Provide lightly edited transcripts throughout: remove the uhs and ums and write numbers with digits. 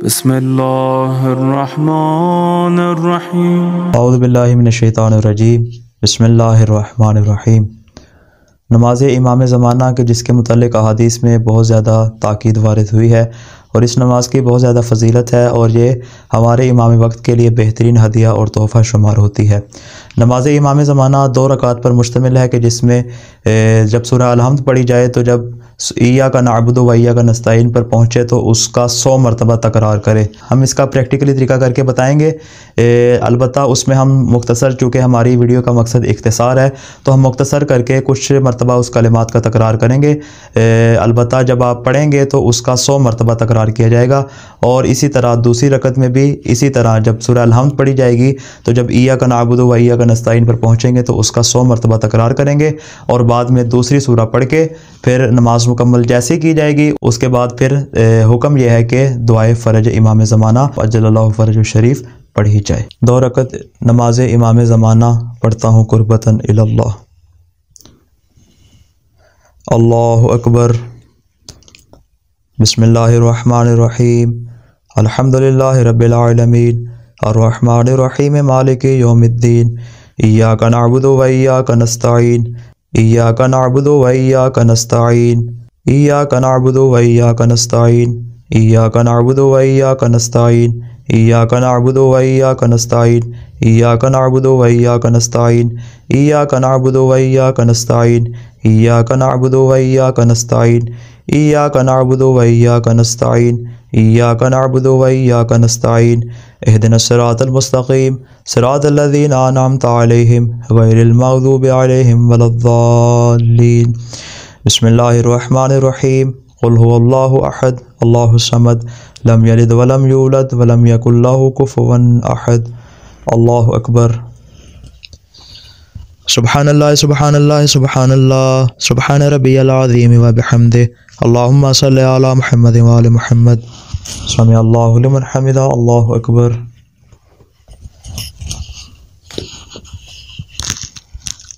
بسم اللہ الرحمن الرحیم۔ اعوذ باللہ من الشیطان الرجیم، بسم اللہ الرحمن الرحیم۔ نماز امام زمانہ کے جس کے متعلق احادیث میں بہت زیادہ تاکید وارد ہوئی ہے اور اس نماز کی بہت زیادہ فضیلت ہے، اور یہ ہمارے امام وقت کے لیے بہترین ہدیہ اور تحفہ شمار ہوتی ہے۔ نماز امام زمانہ 2 رکعات پر مشتمل ہے کہ جس میں جب سورہ الحمد پڑھی جائے تو جب ایاک نعبد و ایاک نستعین پر پہنچے تو اس کا 100 مرتبہ تکرار کرے۔ ہم اس کا پریکٹیکلی طریقہ کر کے بتائیں گے، البتہ اس میں ہم مختصر، چونکہ ہماری ویڈیو کا مقصد اختصار ہے تو ہم مختصر کر کے کچھ مرتبہ اس کلمات کا تکرار کریں گے۔ البتہ جب آپ پڑھیں گے تو اس کا 100 مرتبہ تکرار کیا جائے گا، اور اسی طرح دوسری رکعت میں بھی اسی طرح جب سورہ الحمد پڑھی جائے گی تو جب ایاک نعبد و ایاک نستعین پر پہنچیں گے تو اس کا 100 مرتبہ تکرار کریں گے، اور بعد میں دوسری سورہ پڑھ کے پھر نماز مکمل جیسی کی جائے گی۔ اس کے بعد پھر حکم یہ ہے کہ دعائے فرج امام زمانہ اجل اللہ فرج الشریف پڑھی جائے۔ 2 رکعت نماز امام زمانہ پڑھتا ہوں قربتاً الی اللہ۔ اللہ اکبر۔ بسم اللہ الرحمن الرحیم، الحمد للہ رب العالمین، الرحمن الرحیم، مالک یوم الدین، ایاک نعبد و ایاک نستعین، ایاک نعبد و ایاک نستعین، ایاک نعبد و ایاک نستعین، ایاک نعبد و ایاک نستعین، ایاک نعبد و ایاک نستعین، ایاک نعبد و ایاک نستعین، ایاک نعبد و ایاک نستعین، ایاک نعبد و ایاک نستعین، ایاک نعبد و ایاک نستعین، ایاک نعبد و ایاک نستعین، اہدنا الصراط المستقیم صراط الذین انعمت علیہم غیر المغضوب علیہم ولا الضالین۔ بسم اللہ الرحمن الرحیم، قل هو اللہ احد اللہ الصمد لم یلد ولم یولد ولم یکن لہ کفوا احد۔ اللہ اکبر۔ سبحان اللہ سبحان اللہ سبحان اللہ سبحان ربی العظیم وبحمدہ، اللہم صلی علی محمد وآل محمد، سمع اللہ لمن حمدہ۔ اللہ اکبر۔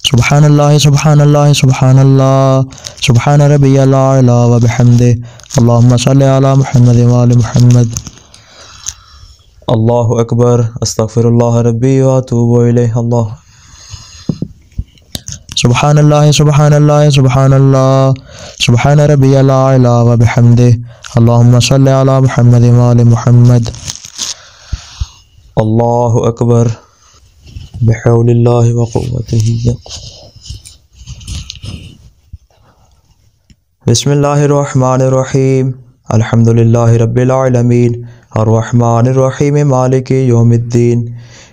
سبحان اللہ سبحان اللہ سبحان اللہ سبحان ربی العلی وبحمدہ، اللہم صلی علی محمد وآل محمد۔ اللہ اکبر۔ استغفر اللہ ربی واتوب الیہ۔ اللہ سبحان اللہ سبحان اللہ سبحان اللہ سبحان ربی العلی وبحمدہ، اللہم صلی علی محمد وآل محمد۔ اللہ اکبر۔ بحول اللہ وقوتہ۔ بسم اللہ الرحمن الرحیم، الحمد للہ رب العالمین، الرحمن الرحیم، مالک یوم الدین،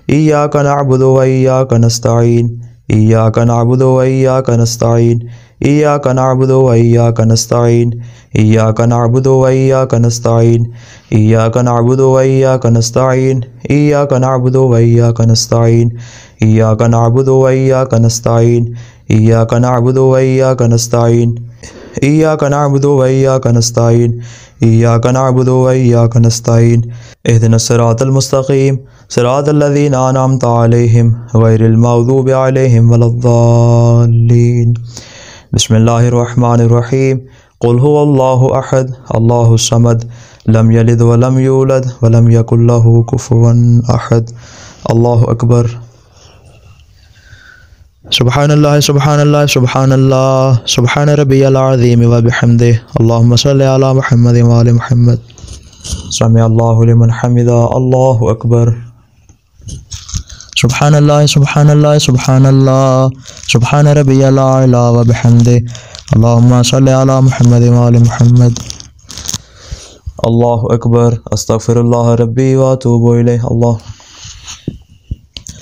ایاک نعبد و ایاک نستعین، ایاک نعبد و ایاک نستعین، ایاک نعبد و ایاک نستعین، ایاک نعبد و ایاک نستعین، ایاک نعبد و ایاک نستعین، ایاک نعبد و ایاک نستعین، ایاک نعبد و ایاک نستعین، ایاک نعبد و ایاک نستعین، ایاک نعبد و ایاک نستعین، ایاک نعبد و ایاک نستعین، اہدنا الصراط المستقیم صراط الذین انعمت علیہم غیر المغضوب علیہم ولا الضالین۔ بسم اللہ الرحمن الرحیم، قل هو اللہ احد اللہ الصمد لم یلد ولم یولد ولم یکن لہ کفوا احد۔ اللہ اکبر۔ سبحان اللہ سبحان اللہ سبحان اللہ سبحان ربی العظیم وبحمدہ، اللہم صلی علی محمد وآل محمد، سمع اللہ لمن حمدہ۔ اللہ اکبر۔ سبحان اللہ سبحان اللہ سبحان اللہ سبحان ربی العلی وبحمدہ، اللہم صلی علی محمد وآل محمد۔ اللہ اکبر۔ استغفر اللہ ربی واتوب الیہ۔ اللہ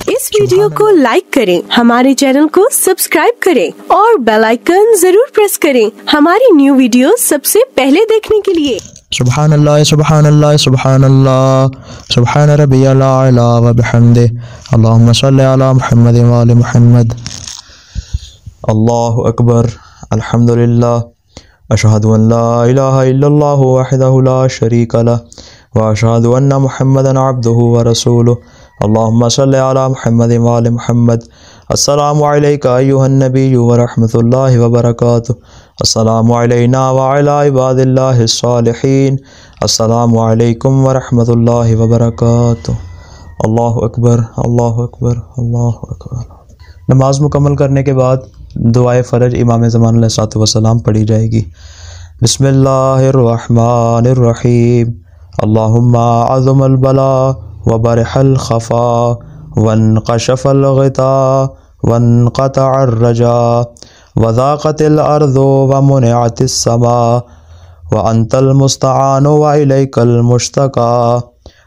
اس ویڈیو کو لائک کریں، ہمارے چینل کو سبسکرائب کریں اور بیل آئیکن ضرور پریس کریں ہماری نیو ویڈیو سب سے پہلے دیکھنے کے لیے۔ سبحان اللہ سبحان اللہ سبحان اللہ سبحان ربی العلی وبحمدہ، اللہم صلی علی محمد وآل محمد۔ اللہ اکبر۔ الحمد للہ، اشہد ان لا الہ الا اللہ وحدہ لا شریک لہ، واشہد ان محمدا عبدہ ورسولہ، اللہم صلی علی محمد وآل محمد۔ السلام علیکہ ایہا النبی ورحمۃ اللہ وبرکاتہ، السلام علینا وعلی عباد اللہ الصالحین، السلام علیکم ورحمۃ اللہ وبرکاتہ۔ اللہ اکبر، اللہ اکبر، اللہ اکبر۔ نماز مکمل کرنے کے بعد دعائے فرج امام زمان علیہ الصلوۃ والسلام پڑھی جائے گی۔ بسم اللہ الرحمن الرحیم۔ اللہم عظم البلاء وبرح الخفا وانقشف الغطاء وانقطع الرجاء وضاقت الارض ومنعت السماء وانت المستعان والیک المشتکى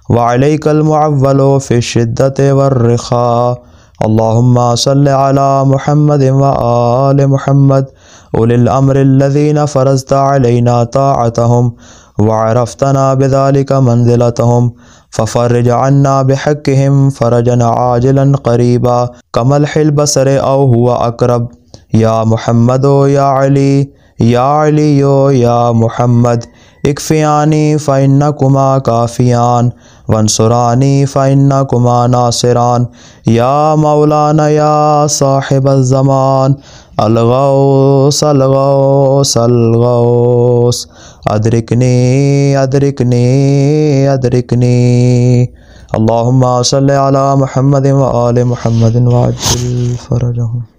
وعلیک المعول فی الشدۃ والرخاء۔ اللہم صل علی محمد وآل محمد اولی الامر الذین فرضت علینا طاعتہم وعرفتنا بذلک منزلتہم ففرج عنا بحقہم فرجا عاجلا قریبا کملح البصر او هو اقرب۔ یا محمد یا علی، یا علی یا محمد، اکفیانی فإنکما کافیان وانصرانی فإنکما ناصران۔ یا مولانا یا صاحب الزمان، الغوث الغوث الغوث، ادرکنی ادرکنی ادرکنی۔ اللہم صلی علی محمد وآل محمد وعجل فرجہم۔